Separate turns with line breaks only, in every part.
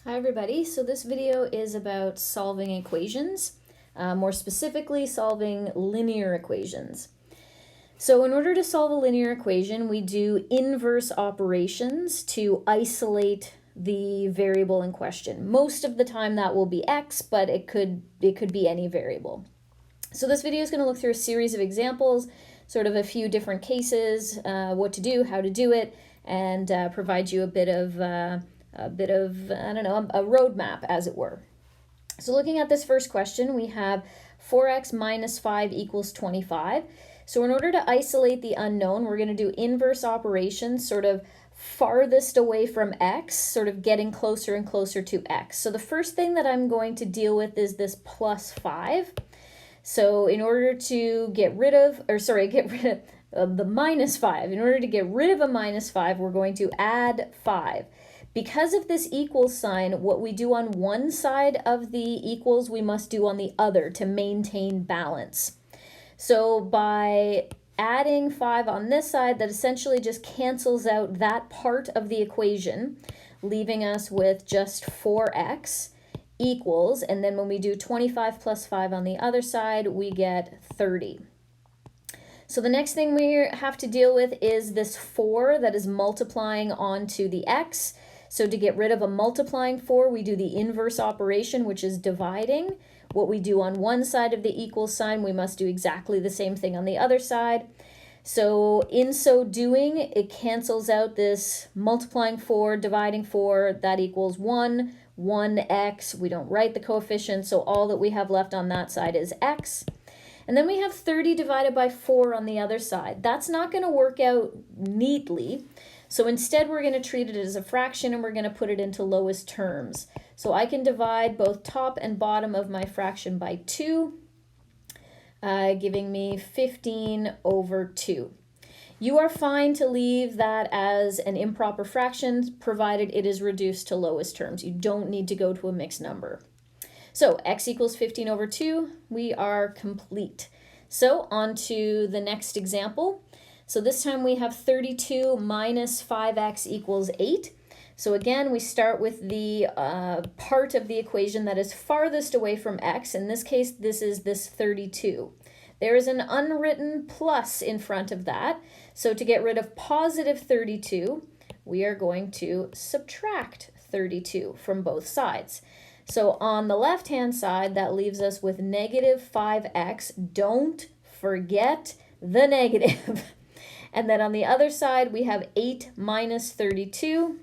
Hi everybody, so this video is about solving equations, more specifically solving linear equations. So in order to solve a linear equation, we do inverse operations to isolate the variable in question. Most of the time that will be x, but it could be any variable. So this video is going to look through a series of examples, sort of a few different cases, what to do, how to do it, and provide you a bit of I don't know, a roadmap, as it were. So looking at this first question, we have 4x minus 5 equals 25. So in order to isolate the unknown, we're going to do inverse operations, sort of farthest away from x, sort of getting closer and closer to x. So the first thing that I'm going to deal with is this plus 5. So in order to get rid of the minus 5, in order to get rid of a minus 5, we're going to add 5. Because of this equal sign, what we do on one side of the equals, we must do on the other to maintain balance. So by adding 5 on this side, that essentially just cancels out that part of the equation, leaving us with just 4x equals, and then when we do 25 plus 5 on the other side, we get 30. So the next thing we have to deal with is this 4 that is multiplying onto the x. So to get rid of a multiplying 4, we do the inverse operation, which is dividing. What we do on one side of the equal sign, we must do exactly the same thing on the other side. So in so doing, it cancels out this multiplying 4, dividing 4, that equals 1, 1x. We don't write the coefficient, so all that we have left on that side is x. And then we have 30 divided by 4 on the other side. That's not going to work out neatly. So instead, we're going to treat it as a fraction and we're going to put it into lowest terms. So I can divide both top and bottom of my fraction by 2, giving me 15 over 2. You are fine to leave that as an improper fraction, provided it is reduced to lowest terms. You don't need to go to a mixed number. So x equals 15 over 2, we are complete. So on to the next example. So this time we have 32 minus 5x equals 8. So again, we start with the part of the equation that is farthest away from x. In this case, this is this 32. There is an unwritten plus in front of that. So to get rid of positive 32, we are going to subtract 32 from both sides. So on the left-hand side, that leaves us with negative 5x. Don't forget the negative. And then on the other side, we have 8 minus 32,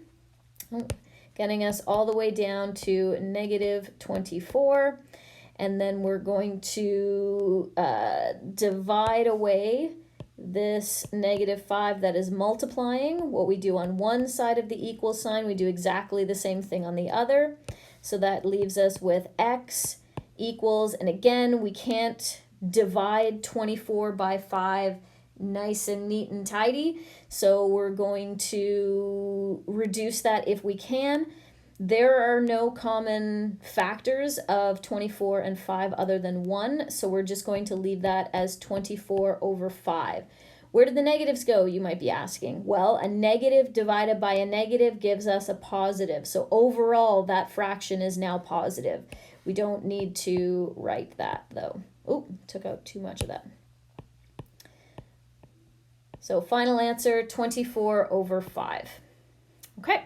getting us all the way down to negative 24. And then we're going to divide away this negative 5 that is multiplying. What we do on one side of the equal sign, we do exactly the same thing on the other. So that leaves us with x equals, and again, we can't divide 24 by 5 nice and neat and tidy. So we're going to reduce that if we can. There are no common factors of 24 and 5 other than 1, so we're just going to leave that as 24 over 5. Where did the negatives go, you might be asking? Well, a negative divided by a negative gives us a positive. So overall, that fraction is now positive. We don't need to write that, though. Oh, took out too much of that. So final answer, 24 over 5. Okay,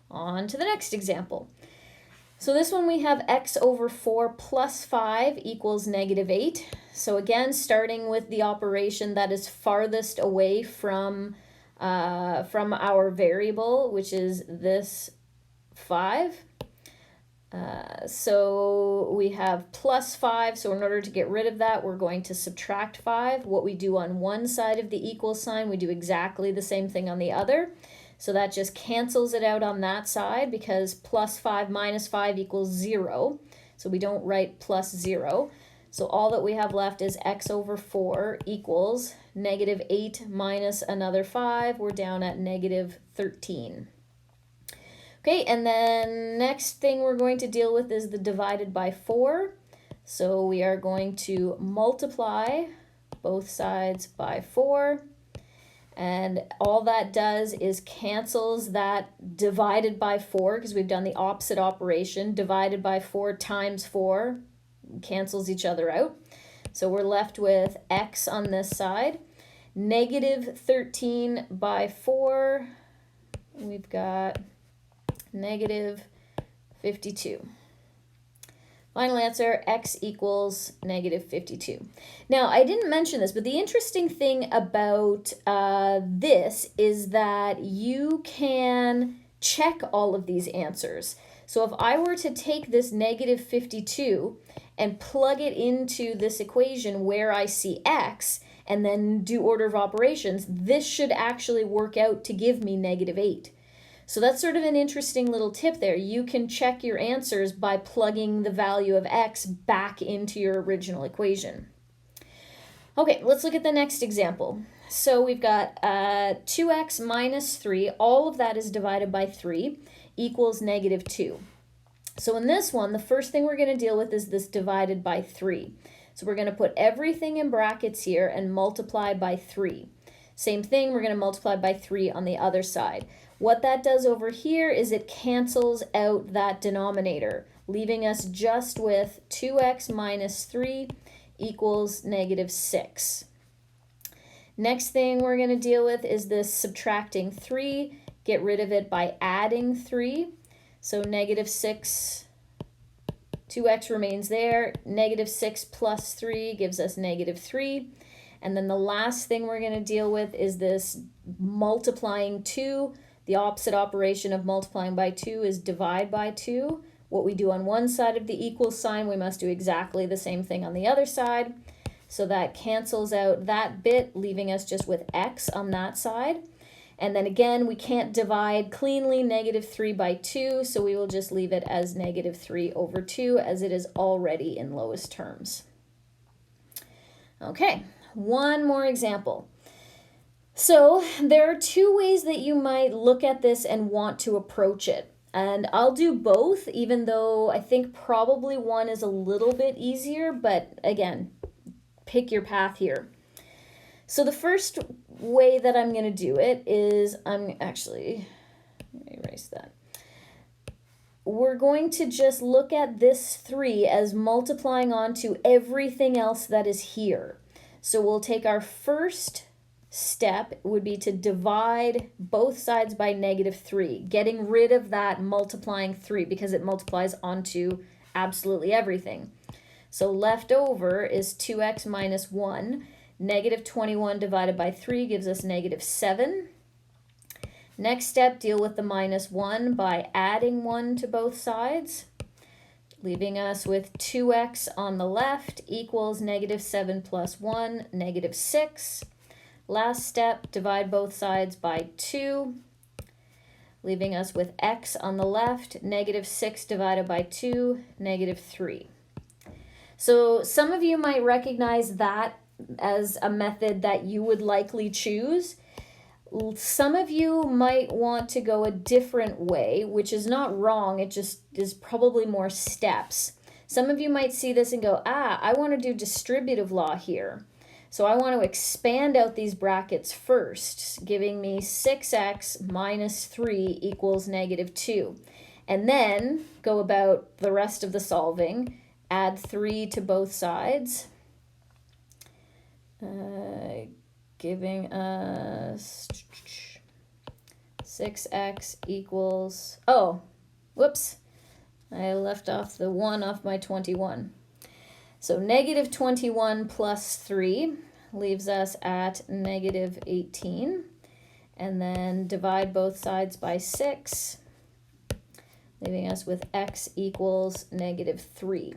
on to the next example. So this one we have x over 4 plus 5 equals negative 8. So again, starting with the operation that is farthest away from our variable, which is this 5. So we have plus 5, so in order to get rid of that, we're going to subtract 5. What we do on one side of the equal sign, we do exactly the same thing on the other. So that just cancels it out on that side because plus 5 minus 5 equals 0. So we don't write plus 0. So all that we have left is x over 4 equals negative 8 minus another 5. We're down at negative 13. Okay, and then next thing we're going to deal with is the divided by 4. So we are going to multiply both sides by 4. And all that does is cancels that divided by 4, because we've done the opposite operation. Divided by 4 times 4 cancels each other out. So we're left with x on this side. Negative 13 by 4, we've got negative 52. Final answer, x equals negative 52. Now, I didn't mention this, but the interesting thing about this is that you can check all of these answers. So if I were to take this negative 52 and plug it into this equation where I see x, and then do order of operations, this should actually work out to give me negative 8. So that's sort of an interesting little tip there. You can check your answers by plugging the value of x back into your original equation. Okay, let's look at the next example. So we've got 2x minus 3, all of that is divided by 3, equals negative 2. So in this one, the first thing we're going to deal with is this divided by 3. So we're going to put everything in brackets here and multiply by 3. Same thing, we're going to multiply by 3 on the other side. What that does over here is it cancels out that denominator, leaving us just with 2x minus 3 equals negative 6. Next thing we're going to deal with is this subtracting 3. Get rid of it by adding 3. So negative 6, 2x remains there. Negative 6 plus 3 gives us negative 3. And then the last thing we're going to deal with is this multiplying 2. The opposite operation of multiplying by 2 is divide by 2. What we do on one side of the equal sign, we must do exactly the same thing on the other side. So that cancels out that bit, leaving us just with x on that side. And then again, we can't divide cleanly negative 3 by 2, so we will just leave it as negative 3 over 2, as it is already in lowest terms. Okay, one more example. So there are two ways that you might look at this and want to approach it. And I'll do both, even though I think probably one is a little bit easier, but again, pick your path here. So the first way that I'm going to do it is, let me erase that. We're going to just look at this 3 as multiplying onto everything else that is here. So we'll take our first step would be to divide both sides by negative 3, getting rid of that multiplying 3 because it multiplies onto absolutely everything. So left over is 2x minus 1. Negative 21 divided by 3 gives us negative 7. Next step, deal with the minus 1 by adding 1 to both sides, leaving us with 2x on the left equals negative 7 plus 1, negative 6. Last step, divide both sides by 2, leaving us with x on the left, negative 6 divided by 2, negative 3. So some of you might recognize that as a method that you would likely choose. Some of you might want to go a different way, which is not wrong, it just is probably more steps. Some of you might see this and go, I want to do distributive law here. So I want to expand out these brackets first, giving me 6x minus 3 equals negative 2. And then go about the rest of the solving, add 3 to both sides, giving us 6x equals, I left off the 1 off my 21. So negative 21 plus 3 leaves us at negative 18. And then divide both sides by 6, leaving us with x equals negative 3.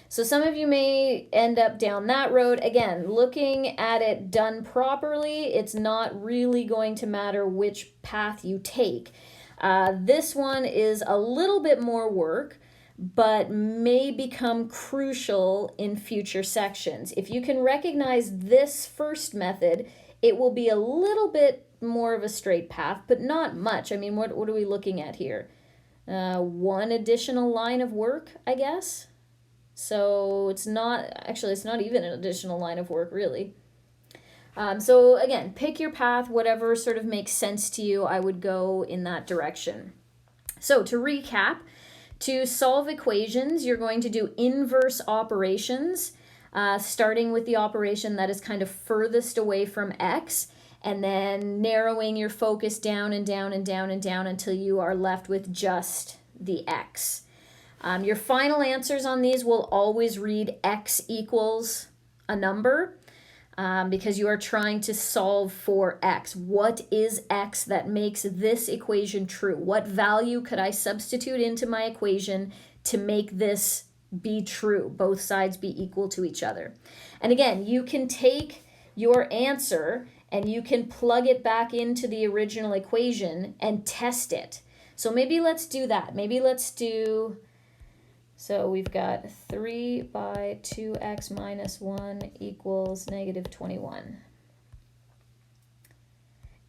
So some of you may end up down that road. Again, looking at it done properly, it's not really going to matter which path you take. This one is a little bit more work, but may become crucial in future sections. If you can recognize this first method, it will be a little bit more of a straight path, but not much. I mean, what are we looking at here? One additional line of work, I guess. So it's not even an additional line of work, really. So again, pick your path, whatever sort of makes sense to you, I would go in that direction. So to recap, to solve equations, you're going to do inverse operations, starting with the operation that is kind of furthest away from x, and then narrowing your focus down and down and down and down until you are left with just the x. Your final answers on these will always read x equals a number. Because you are trying to solve for x. What is x that makes this equation true? What value could I substitute into my equation to make this be true? Both sides be equal to each other. And again, you can take your answer and you can plug it back into the original equation and test it. So maybe let's do that. Maybe let's do... So we've got 3 by 2x minus 1 equals negative 21.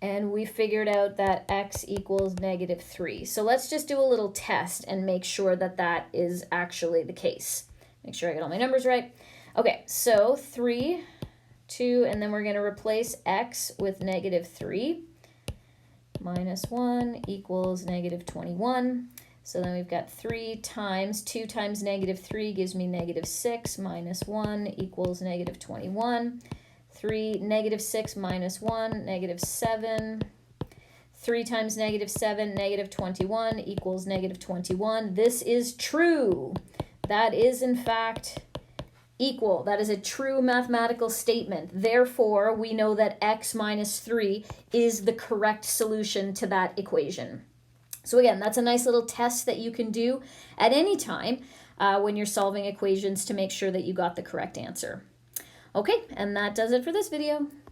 And we figured out that x equals negative 3. So let's just do a little test and make sure that that is actually the case. Make sure I get all my numbers right. Okay, so 3, 2, and then we're going to replace x with negative 3. Minus 1 equals negative 21. So then we've got 3 times 2 times negative 3 gives me negative 6 minus 1 equals negative 21. 3, negative 6 minus 1, negative 7. 3 times negative 7, negative 21 equals negative 21. This is true. That is, in fact, equal. That is a true mathematical statement. Therefore, we know that x minus 3 is the correct solution to that equation. So again, that's a nice little test that you can do at any time when you're solving equations to make sure that you got the correct answer. Okay, and that does it for this video.